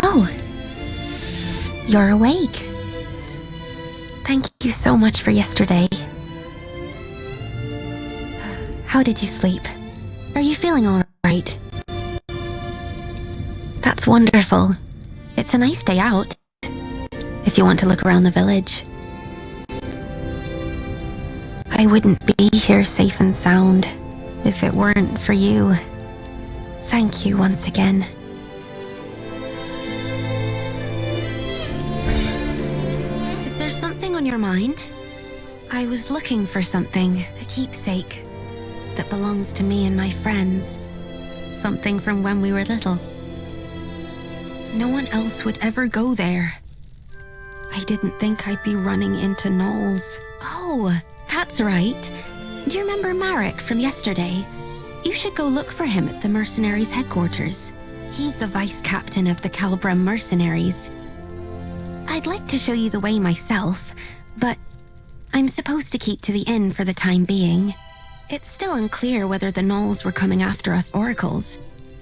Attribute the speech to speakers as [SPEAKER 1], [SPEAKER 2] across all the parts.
[SPEAKER 1] Oh, you're awake. Thank you so much for yesterday. How did you sleep? Are you feeling all right? That's wonderful. It's a nice day out, if you want to look around the village. I wouldn't be here safe and sound if it weren't for you. Thank you once again. Is there something on your mind? I was looking for something, a keepsake, that belongs to me and my friends. Something from when we were little. No one else would ever go there. I didn't think I'd be running into gnolls. Oh, that's right. Do you remember Marek from yesterday? You should go look for him at the mercenaries' headquarters. He's the vice captain of the Calbram mercenaries. I'd like to show you the way myself, but I'm supposed to keep to the inn for the time being. It's still unclear whether the gnolls were coming after us oracles.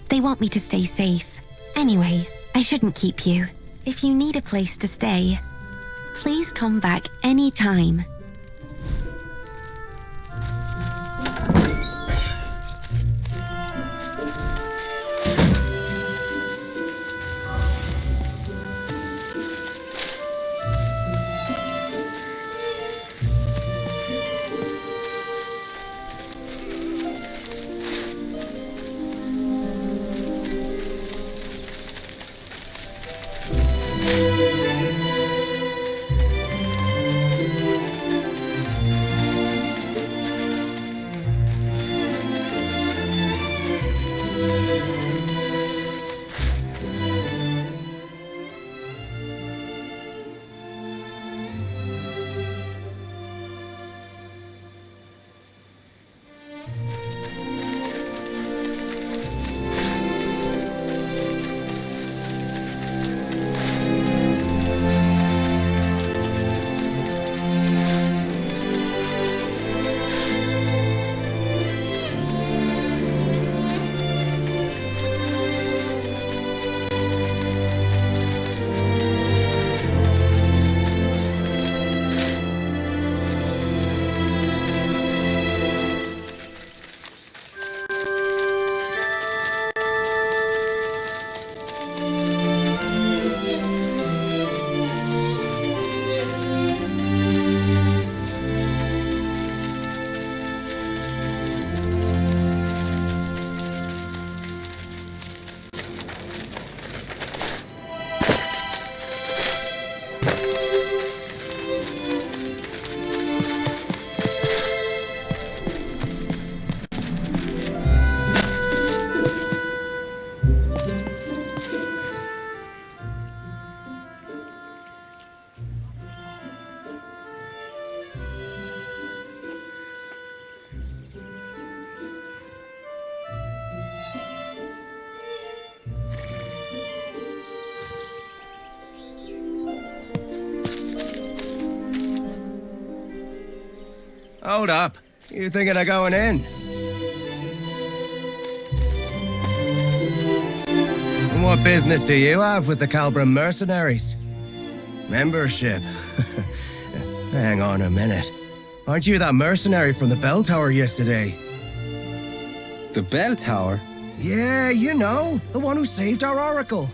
[SPEAKER 1] They want me to stay safe. Anyway, I shouldn't keep you. If you need a place to stay, please come back anytime.
[SPEAKER 2] Hold up. You thinking of going in? And what business do you have with the Calbram mercenaries? Membership? Hang on a minute. Aren't you that mercenary from the bell tower yesterday?
[SPEAKER 3] The bell tower?
[SPEAKER 2] Yeah, you know, the one who saved our oracle.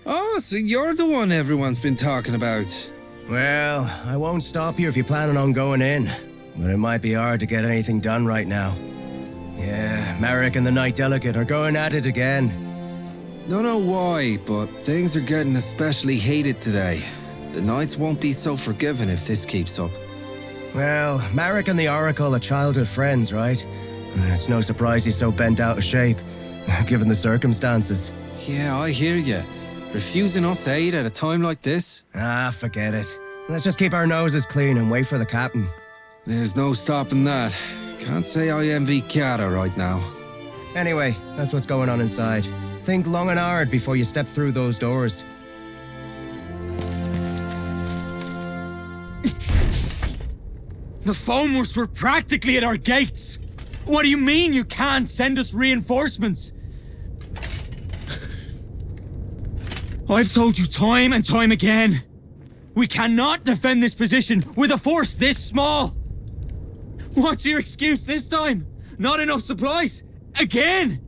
[SPEAKER 3] Oh, so you're the one everyone's been talking about.
[SPEAKER 2] Well, I won't stop you if you're planning on going in. But it might be hard to get anything done right now. Yeah, Marek and the Knight Delegate are going at it again.
[SPEAKER 3] Don't know why, but things are getting especially heated today. The Knights won't be so forgiving if this keeps up.
[SPEAKER 2] Well, Marek and the Oracle are childhood friends, right? It's no surprise he's so bent out of shape, given the circumstances.
[SPEAKER 3] Yeah, I hear you. Refusing us aid at a time like this?
[SPEAKER 2] Ah, forget it. Let's just keep our noses clean and wait for the captain.
[SPEAKER 3] There's no stopping that. Can't say I envy Chiara right now.
[SPEAKER 2] Anyway, that's what's going on inside. Think long and hard before you step through those doors.
[SPEAKER 4] The Foamers were practically at our gates. What do you mean you can't send us reinforcements? I've told you time and time again. We cannot defend this position with a force this small. What's your excuse this time? Not enough supplies? Again?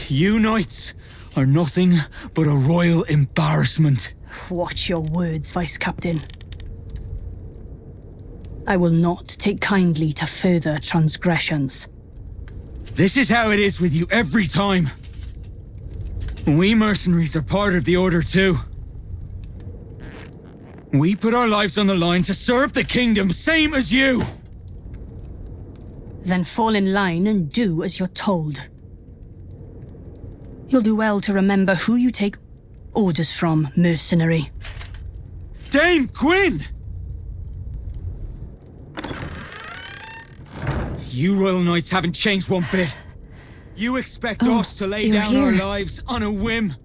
[SPEAKER 4] You knights are nothing but a royal embarrassment.
[SPEAKER 5] Watch your words, Vice Captain. I will not take kindly to further transgressions.
[SPEAKER 4] This is how it is with you every time. We mercenaries are part of the Order too. We put our lives on the line to serve the kingdom, same as you!
[SPEAKER 5] Then fall in line and do as you're told. You'll do well to remember who you take orders from, mercenary.
[SPEAKER 4] Dame Gwyn! You Royal Knights haven't changed one bit. You expect us to lay down our lives on a whim,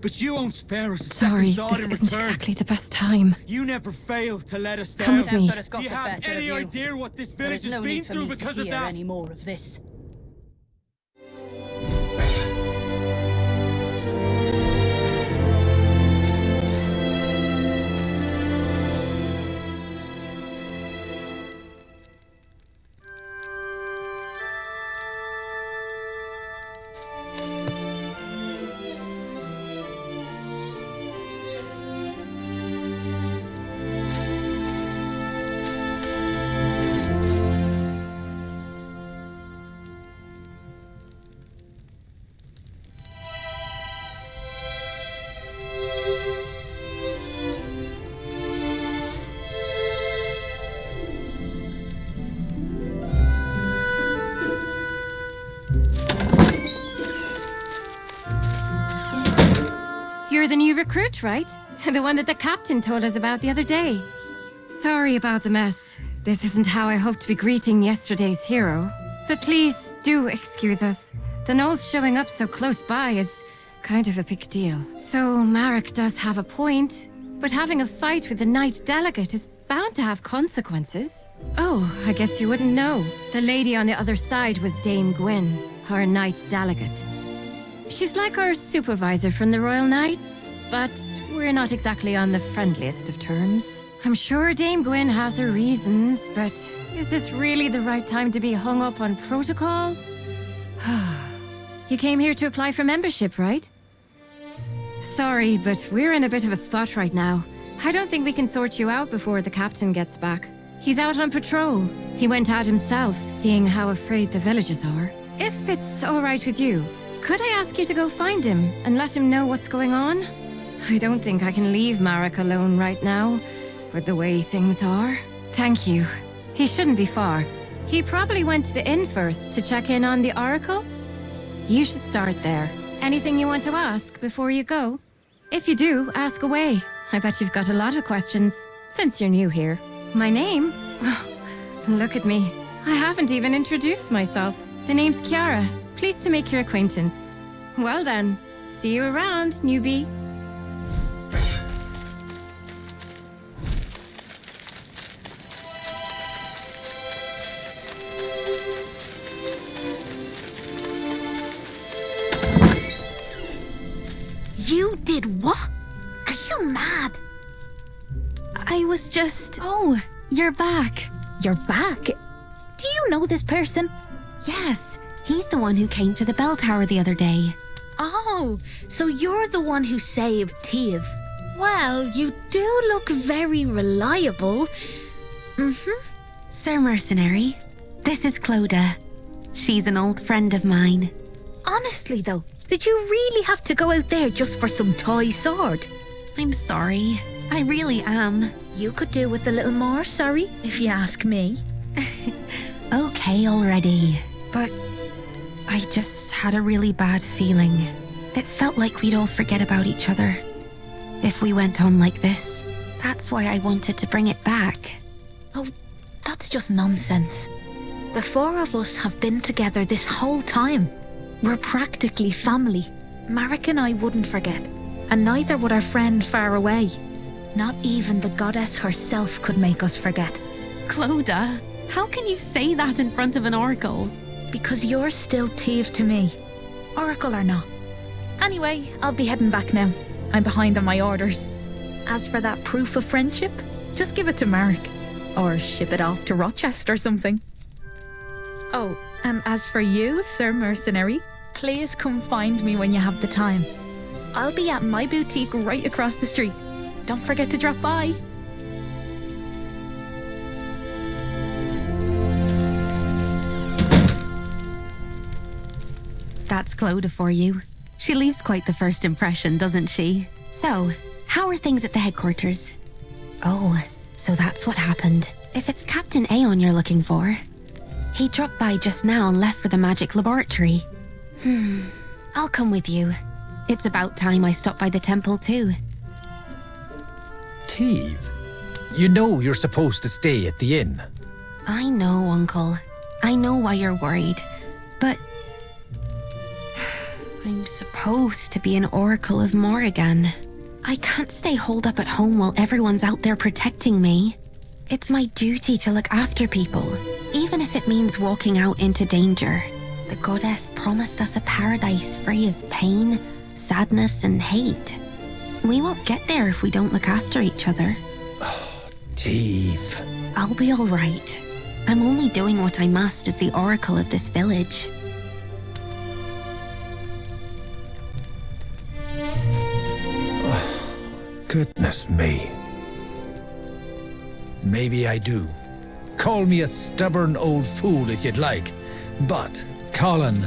[SPEAKER 4] but you won't spare us a
[SPEAKER 1] Sorry,
[SPEAKER 4] second thought
[SPEAKER 1] this
[SPEAKER 4] in
[SPEAKER 1] isn't
[SPEAKER 4] return.
[SPEAKER 1] exactly the best time.
[SPEAKER 4] You never fail to let us down.
[SPEAKER 1] Come with me.
[SPEAKER 4] Do you have any idea what this
[SPEAKER 5] There
[SPEAKER 4] village
[SPEAKER 5] is no
[SPEAKER 4] has been
[SPEAKER 5] need for
[SPEAKER 4] through
[SPEAKER 5] me
[SPEAKER 4] because
[SPEAKER 5] to
[SPEAKER 4] of
[SPEAKER 5] hear
[SPEAKER 4] that?
[SPEAKER 5] any more of this.
[SPEAKER 1] You're the new recruit, right? The one that the captain told us about the other day. Sorry about the mess. This isn't how I hoped to be greeting yesterday's hero. But please do excuse us. The gnolls showing up so close by is kind of a big deal. So Marek does have a point, but having a fight with the Knight Delegate is bound to have consequences. Oh, I guess you wouldn't know. The lady on the other side was Dame Gwyn, our Knight Delegate. She's like our supervisor from the Royal Knights, but we're not exactly on the friendliest of terms. I'm sure Dame Gwyn has her reasons, but is this really the right time to be hung up on protocol? You came here to apply for membership, right? Sorry, but we're in a bit of a spot right now. I don't think we can sort you out before the captain gets back. He's out on patrol. He went out himself, seeing how afraid the villagers are. If it's all right with you, could I ask you to go find him and let him know what's going on? I don't think I can leave Marek alone right now, with the way things are. Thank you. He shouldn't be far. He probably went to the inn first to check in on the Oracle. You should start there. Anything you want to ask before you go? If you do, ask away. I bet you've got a lot of questions, since you're new here. My name? Look at me. I haven't even introduced myself. The name's Kiara. Pleased to make your acquaintance. Well then, see you around, newbie.
[SPEAKER 6] You did what? Are you mad?
[SPEAKER 1] I was just... Oh, you're back.
[SPEAKER 6] You're back? Do you know this person?
[SPEAKER 1] Yes, he's the one who came to the bell tower the other day.
[SPEAKER 6] Oh, so you're the one who saved Tiv. Well, you do look very reliable.
[SPEAKER 1] Sir Mercenary, this is Clodagh. She's an old friend of mine.
[SPEAKER 6] Honestly, though, did you really have to go out there just for some toy sword?
[SPEAKER 1] I'm sorry. I really am.
[SPEAKER 6] You could do with a little more sorry, if you ask me.
[SPEAKER 1] Okay already. But I just had a really bad feeling. It felt like we'd all forget about each other if we went on like this. That's why I wanted to bring it back.
[SPEAKER 6] Oh, that's just nonsense. The four of us have been together this whole time. We're practically family. Marek and I wouldn't forget, and neither would our friend far away. Not even the goddess herself could make us forget.
[SPEAKER 1] Clodagh, how can you say that in front of an oracle?
[SPEAKER 6] Because you're still Teve to me. Oracle or not. Anyway, I'll be heading back now. I'm behind on my orders. As for that proof of friendship, just give it to Mark. Or ship it off to Rochester or something. Oh, and as for you, Sir Mercenary, please come find me when you have the time. I'll be at my boutique right across the street. Don't forget to drop by.
[SPEAKER 1] That's Clodagh for you. She leaves quite the first impression, doesn't she? So, how are things at the headquarters? Oh, so that's what happened. If it's Captain Aeon you're looking for. He dropped by just now and left for the magic laboratory. I'll come with you. It's about time I stopped by the temple too.
[SPEAKER 7] Teve, you know you're supposed to stay at the inn.
[SPEAKER 1] I know, Uncle. I know why you're worried. But I'm supposed to be an Oracle of Morrigan. I can't stay holed up at home while everyone's out there protecting me. It's my duty to look after people, even if it means walking out into danger. The goddess promised us a paradise free of pain, sadness, and hate. We won't get there if we don't look after each other.
[SPEAKER 7] Teve.
[SPEAKER 1] I'll be all right. I'm only doing what I must as the Oracle of this village.
[SPEAKER 7] Goodness me. Maybe I do. Call me a stubborn old fool if you'd like, but Colin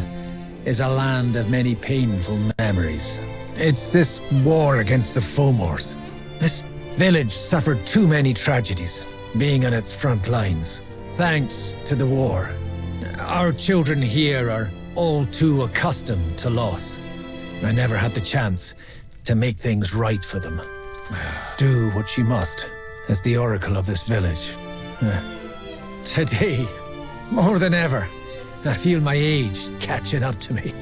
[SPEAKER 7] is a land of many painful memories. It's this war against the Fomors. This village suffered too many tragedies, being on its front lines. Thanks to the war, our children here are all too accustomed to loss. I never had the chance to make things right for them. Do what she must as the oracle of this village. Today, more than ever, I feel my age catching up to me.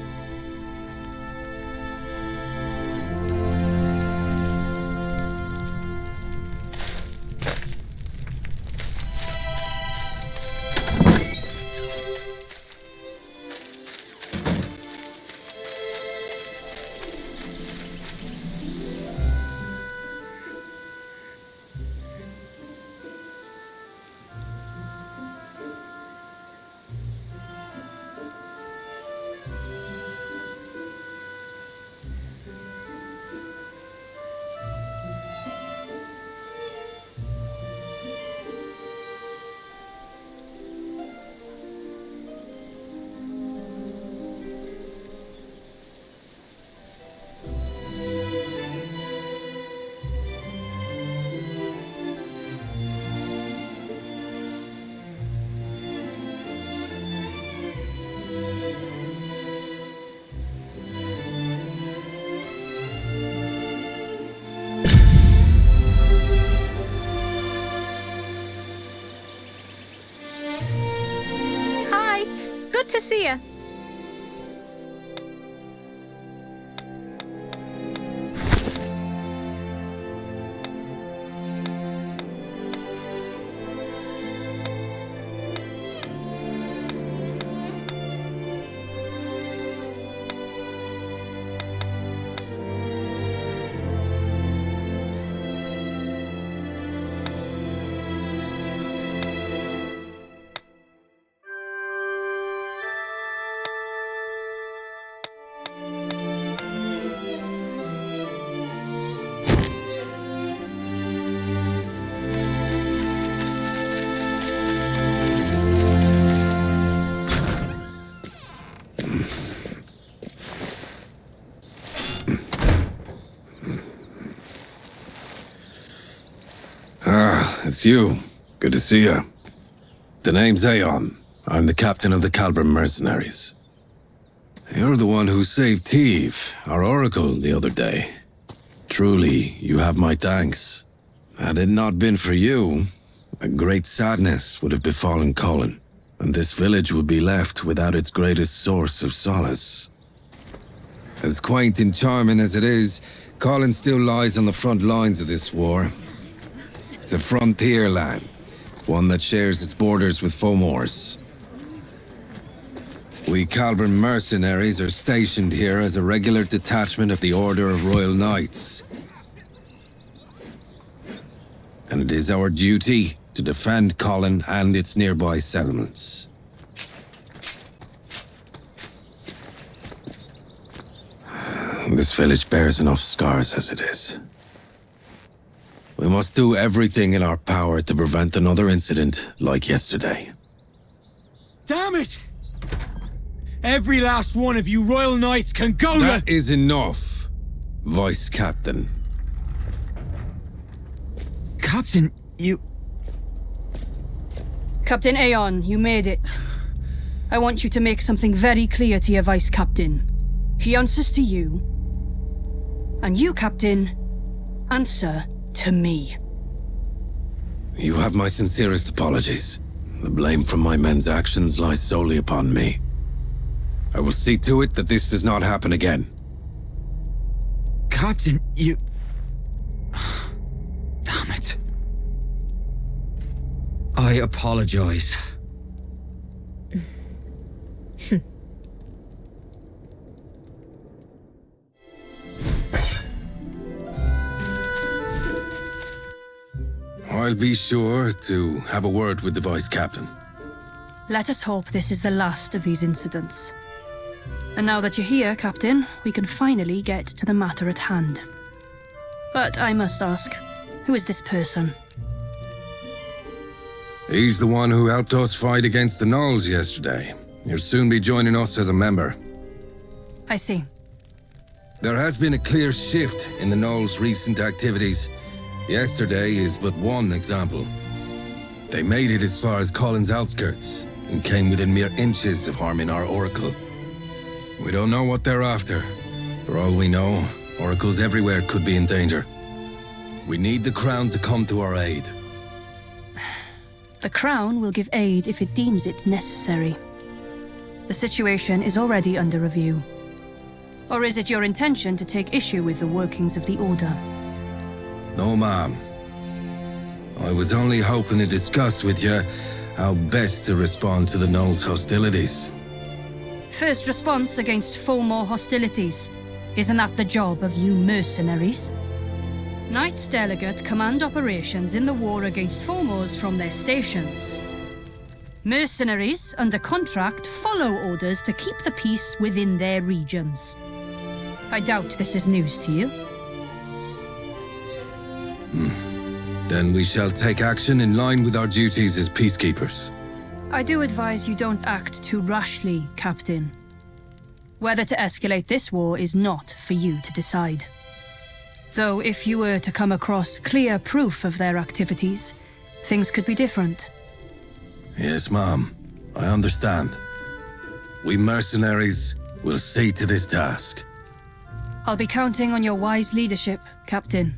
[SPEAKER 6] Good to see you.
[SPEAKER 8] It's you. Good to see you. The name's Aeon. I'm the captain of the Calbram mercenaries. You're the one who saved Teve, our oracle, the other day. Truly, you have my thanks. Had it not been for you, a great sadness would have befallen Colin, and this village would be left without its greatest source of solace.
[SPEAKER 3] As quaint and charming as it is, Colin still lies on the front lines of this war.
[SPEAKER 8] It's a frontier land, one that shares its borders with Fomors. We Calbran mercenaries are stationed here as a regular detachment of the Order of Royal Knights. And it is our duty to defend Colin and its nearby settlements. This village bears enough scars as it is. We must do everything in our power to prevent another incident like yesterday.
[SPEAKER 4] Damn it! Every last one of you Royal Knights can go to—
[SPEAKER 8] That is enough, Vice Captain.
[SPEAKER 4] Captain, you—
[SPEAKER 5] Captain Aeon, you made it. I want you to make something very clear to your Vice Captain. He answers to you. And you, Captain, answer to me.
[SPEAKER 8] You have my sincerest apologies. The blame for my men's actions lies solely upon me. I will see to it that this does not happen again.
[SPEAKER 4] Captain, you— Damn it. I apologize.
[SPEAKER 8] I'll be sure to have a word with the Vice Captain.
[SPEAKER 5] Let us hope this is the last of these incidents. And now that you're here, Captain, we can finally get to the matter at hand. But I must ask, who is this person?
[SPEAKER 8] He's the one who helped us fight against the Gnolls yesterday. He'll soon be joining us as a member.
[SPEAKER 5] I see.
[SPEAKER 8] There has been a clear shift in the Gnolls' recent activities. Yesterday is but one example. They made it as far as Colin's outskirts, and came within mere inches of harming our Oracle. We don't know what they're after. For all we know, Oracles everywhere could be in danger. We need the Crown to come to our aid.
[SPEAKER 5] The Crown will give aid if it deems it necessary. The situation is already under review. Or is it your intention to take issue with the workings of the Order?
[SPEAKER 8] No, ma'am. I was only hoping to discuss with you how best to respond to the Gnolls' hostilities.
[SPEAKER 5] First response against Fomor hostilities. Isn't that the job of you mercenaries? Knights Delegate command operations in the war against Fomors from their stations. Mercenaries, under contract, follow orders to keep the peace within their regions. I doubt this is news to you.
[SPEAKER 8] Then we shall take action in line with our duties as peacekeepers.
[SPEAKER 5] I do advise you don't act too rashly, Captain. Whether to escalate this war is not for you to decide. Though if you were to come across clear proof of their activities, things could be different.
[SPEAKER 8] Yes, ma'am. I understand. We mercenaries will see to this task.
[SPEAKER 5] I'll be counting on your wise leadership, Captain.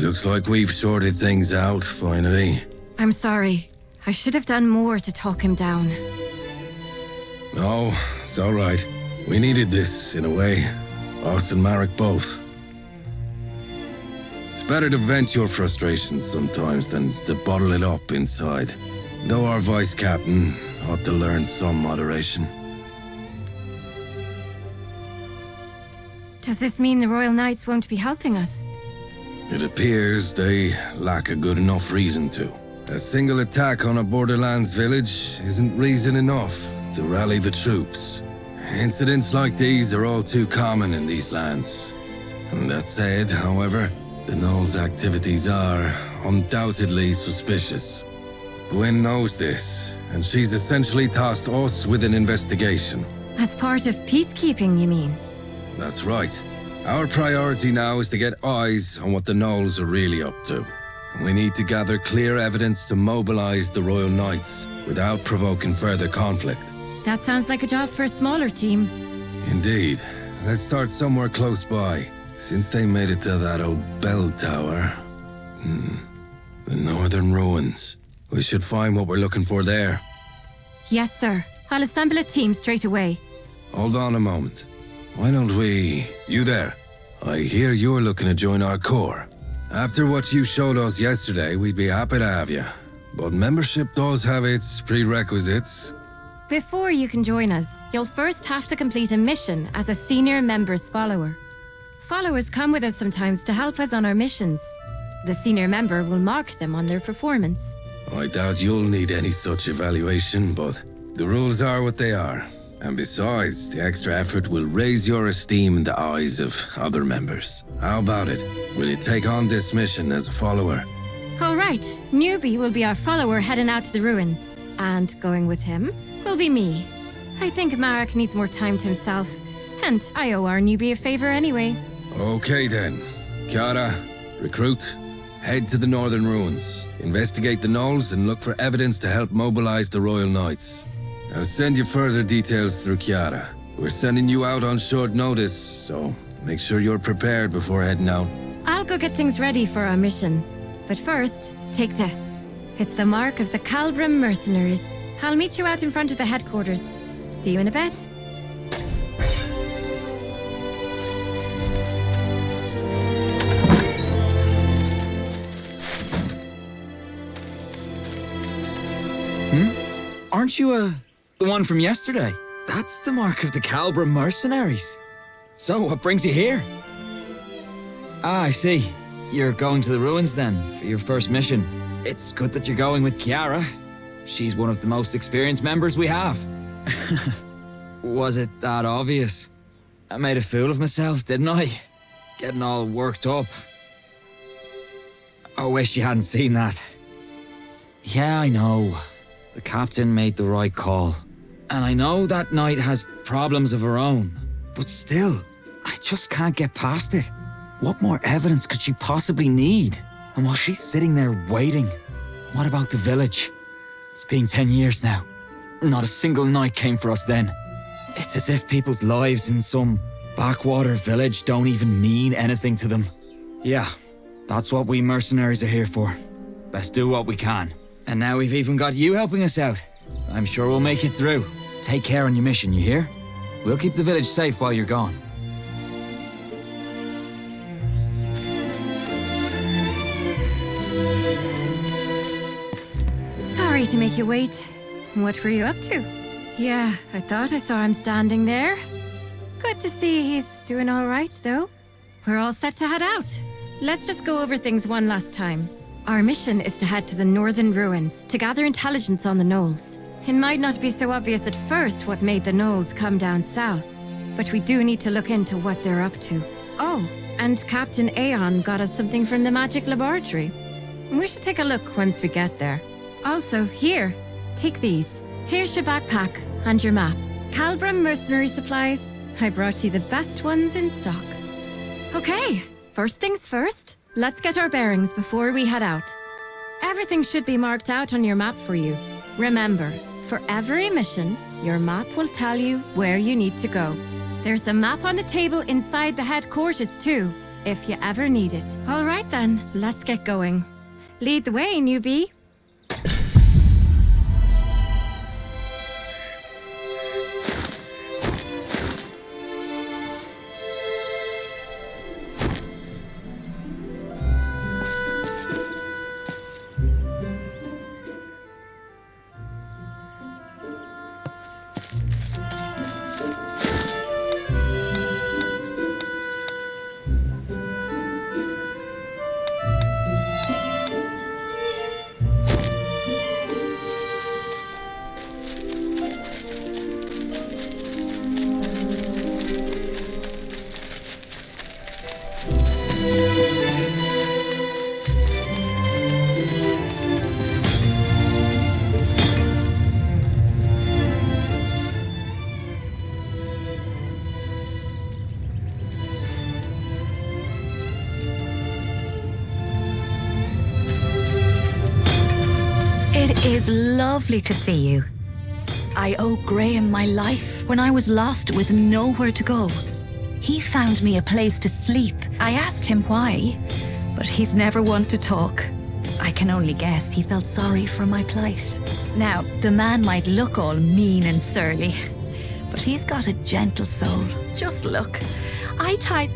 [SPEAKER 8] Looks like we've sorted things out, finally.
[SPEAKER 1] I'm sorry. I should have done more to talk him down.
[SPEAKER 8] No, it's all right. We needed this, in a way. Us and Marek both. It's better to vent your frustrations sometimes than to bottle it up inside. Though our vice captain ought to learn some moderation.
[SPEAKER 1] Does this mean the Royal Knights won't be helping us?
[SPEAKER 8] It appears they lack a good enough reason to. A single attack on a Borderlands village isn't reason enough to rally the troops. Incidents like these are all too common in these lands. And that said, however, the Gnolls' activities are undoubtedly suspicious. Gwen knows this, and she's essentially tasked us with an investigation.
[SPEAKER 1] As part of peacekeeping, you mean?
[SPEAKER 8] That's right. Our priority now is to get eyes on what the Gnolls are really up to. We need to gather clear evidence to mobilize the Royal Knights without provoking further conflict.
[SPEAKER 1] That sounds like a job for a smaller team.
[SPEAKER 8] Indeed. Let's start somewhere close by. Since they made it to that old bell tower... The northern ruins. We should find what we're looking for there.
[SPEAKER 1] Yes, sir. I'll assemble a team straight away.
[SPEAKER 8] Hold on a moment. Why don't we... You there. I hear you're looking to join our corps. After what you showed us yesterday, we'd be happy to have you. But membership does have its prerequisites.
[SPEAKER 1] Before you can join us, you'll first have to complete a mission as a senior member's follower. Followers come with us sometimes to help us on our missions. The senior member will mark them on their performance.
[SPEAKER 8] I doubt you'll need any such evaluation, but the rules are what they are. And besides, the extra effort will raise your esteem in the eyes of other members. How about it? Will you take on this mission as a follower?
[SPEAKER 1] All right, Newbie will be our follower heading out to the ruins. And going with him will be me. I think Marek needs more time to himself. And I owe our newbie a favor anyway.
[SPEAKER 8] Okay then. Kiara, recruit, head to the northern ruins. Investigate the knolls and look for evidence to help mobilize the Royal Knights. I'll send you further details through Kiara. We're sending you out on short notice, so make sure you're prepared before heading out.
[SPEAKER 1] I'll go get things ready for our mission. But first, take this. It's the mark of the Calbram mercenaries. I'll meet you out in front of the headquarters. See you in a bit.
[SPEAKER 4] Aren't you, the one from yesterday? That's the mark of the Calbram mercenaries. So, what brings you here? Ah, I see. You're going to the ruins then, for your first mission. It's good that you're going with Kiara. She's one of the most experienced members we have. Was it that obvious? I made a fool of myself, didn't I? Getting all worked up. I wish you hadn't seen that. Yeah, I know. The captain made the right call. And I know that knight has problems of her own. But still, I just can't get past it. What more evidence could she possibly need? And while she's sitting there waiting, what about the village? It's been 10 years now. Not a single knight came for us then. It's as if people's lives in some backwater village don't even mean anything to them. Yeah, that's what we mercenaries are here for. Best do what we can. And now we've even got you helping us out. I'm sure we'll make it through. Take care on your mission, you hear? We'll keep the village safe while you're gone.
[SPEAKER 1] Sorry to make you wait. What were you up to? Yeah, I thought I saw him standing there. Good to see he's doing all right, though. We're all set to head out. Let's just go over things one last time. Our mission is to head to the northern ruins to gather intelligence on the gnolls. It might not be so obvious at first what made the gnolls come down south, but we do need to look into what they're up to. Oh, and Captain Aeon got us something from the magic laboratory. We should take a look once we get there. Also, here, take these. Here's your backpack and your map. Calbram mercenary supplies. I brought you the best ones in stock. Okay, first things first. Let's get our bearings before we head out. Everything should be marked out on your map for you. Remember, for every mission, your map will tell you where you need to go. There's a map on the table inside the headquarters too, if you ever need it. All right then, let's get going. Lead the way, newbie.
[SPEAKER 6] It is lovely to see you. I owe Graham my life when I was lost with nowhere to go. He found me a place to sleep. I asked him why, but he's never one to talk. I
[SPEAKER 9] I can only guess he felt sorry for my plight. Now, the man might look all mean and surly, but he's got a gentle soul. Just look. I tied...